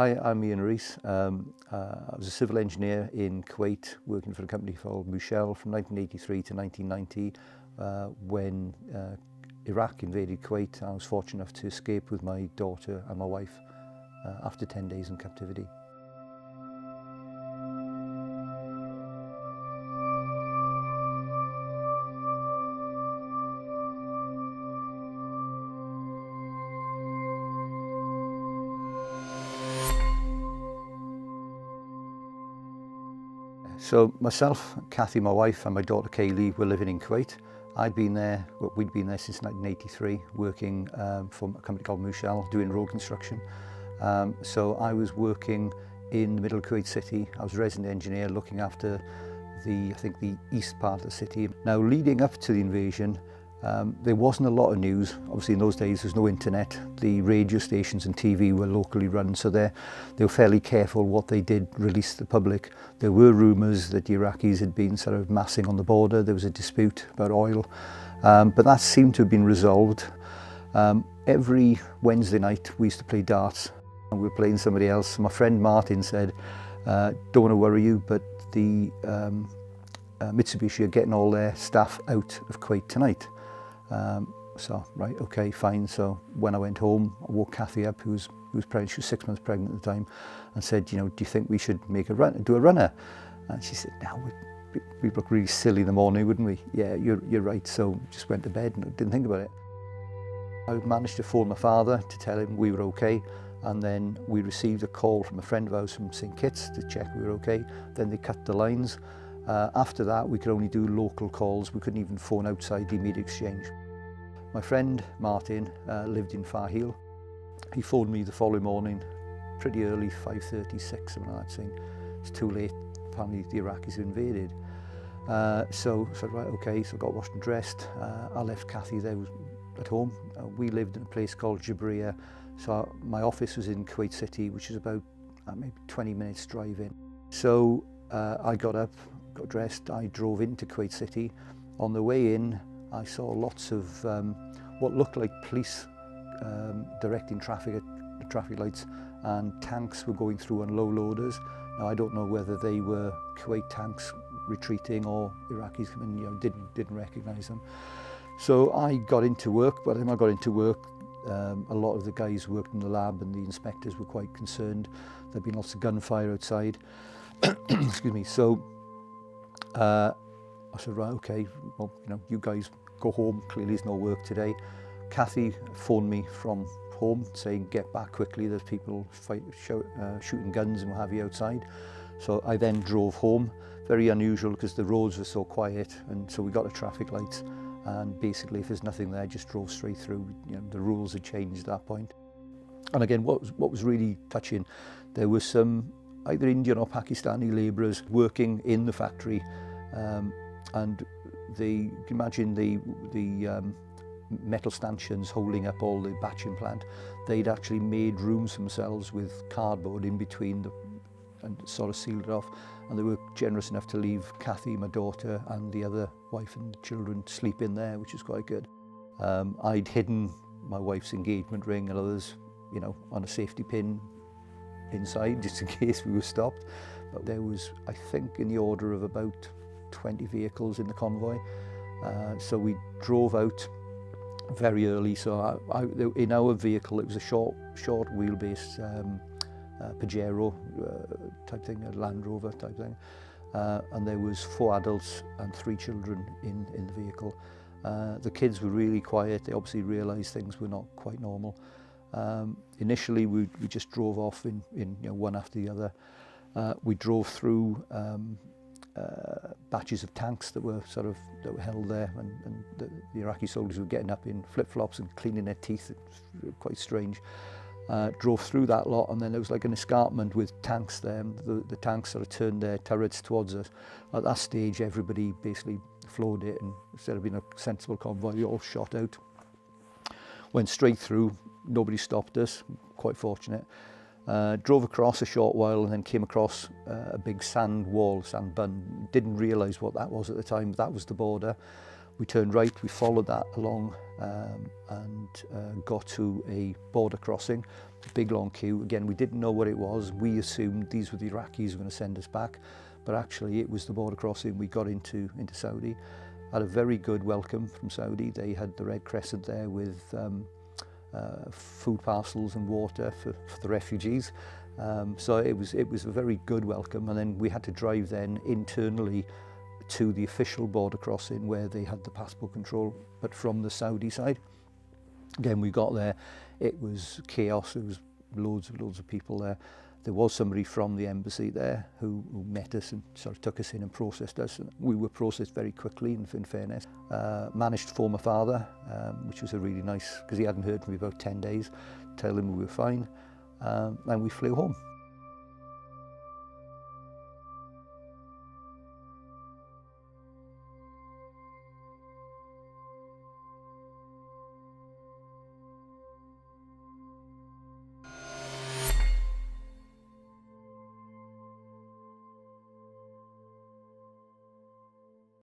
Hi, I'm Ian Rees. I was a civil engineer in Kuwait, working for a company called Mushel from 1983 to 1990. When Iraq invaded Kuwait, I was fortunate enough to escape with my daughter and my wife after 10 days in captivity. So myself, Kathy, my wife, and my daughter Kaylee were living in Kuwait. We'd been there since 1983, working for a company called Mushel, doing road construction. So I was working in the middle of Kuwait City. I was a resident engineer looking after the east part of the city. Now, leading up to the invasion, there wasn't a lot of news. Obviously, in those days, there's no internet. The radio stations and TV were locally run, so they were fairly careful what they did release to the public. There were rumours that the Iraqis had been sort of massing on the border. There was a dispute about oil, but that seemed to have been resolved. Every Wednesday night, we used to play darts, and we were playing somebody else. My friend Martin said, "Don't want to worry you, but the Mitsubishi are getting all their staff out of Kuwait tonight." So, right, okay, fine. So when I went home, I woke Kathy up, who was pregnant. She was 6 months pregnant at the time, and said, "Do you think we should do a runner?" And she said, "No, we'd look really silly in the morning, wouldn't we?" "Yeah, you're right." So just went to bed and didn't think about it. I managed to phone my father to tell him we were okay, and then we received a call from a friend of ours from St Kitts to check we were okay. Then they cut the lines. After that, we could only do local calls. We couldn't even phone outside the immediate exchange. My friend Martin lived in Farheel. He phoned me the following morning, pretty early, 5:36, something like that, saying it's too late. Apparently the Iraqis have invaded. So I said, right, okay. So I got washed and dressed. I left Kathy there at home. We lived in a place called Jabriya. So my office was in Kuwait City, which is about maybe 20 minutes drive in. So I got up, got dressed, I drove into Kuwait City. On the way in, I saw lots of what looked like police directing traffic at the traffic lights, and tanks were going through on low loaders. Now, I don't know whether they were Kuwait tanks retreating or Iraqis coming, didn't recognise them. So I got into work. By the time I got into work, a lot of the guys who worked in the lab and the inspectors were quite concerned. There'd been lots of gunfire outside. Excuse me. So I said, right, okay, well, you guys go home. Clearly there's no work today. Kathy phoned me from home saying, get back quickly. There's people shooting guns and what have you outside. So I then drove home. Very unusual because the roads were so quiet, and so we got the traffic lights. And basically, if there's nothing there, just drove straight through. The rules had changed at that point. And again, what was really touching, there were some either Indian or Pakistani labourers working in the factory, and you can imagine the metal stanchions holding up all the batching plant. They'd actually made rooms for themselves with cardboard in between and sort of sealed it off. And they were generous enough to leave Kathy, my daughter, and the other wife and children to sleep in there, which is quite good. I'd hidden my wife's engagement ring and others, on a safety pin inside, just in case we were stopped. But there was, I think, in the order of about 20 vehicles in the convoy. So we drove out very early. So in our vehicle, it was a short wheelbase Pajero type thing, a Land Rover type thing, and there was 4 adults and 3 children in the vehicle. The kids were really quiet. They obviously realised things were not quite normal. Initially, we just drove off in one after the other. We drove through batches of tanks that were held there, and the Iraqi soldiers were getting up in flip-flops and cleaning their teeth. It was quite strange. Drove through that lot, and then there was like an escarpment with tanks there. The tanks sort of turned their turrets towards us. At that stage, everybody basically floored it, and instead of being a sensible convoy, we all shot out. Went straight through, nobody stopped us, quite fortunate. Drove across a short while and then came across a big sand bun. Didn't realise what that was at the time, but that was the border. We turned right, we followed that along and got to a border crossing, big long queue. Again, we didn't know what it was. We assumed these were the Iraqis who were going to send us back, but actually it was the border crossing we got into Saudi. Had a very good welcome from Saudi. They had the Red Crescent there with food parcels and water for the refugees. So it was a very good welcome, and then we had to drive then internally to the official border crossing where they had the passport control, but from the Saudi side. Again, we got there, it was chaos, there was loads of people there. There was somebody from the embassy there who met us and sort of took us in and processed us. And we were processed very quickly, in fairness. Managed to phone my father, which was a really nice, because he hadn't heard from me about 10 days, tell him we were fine, and we flew home.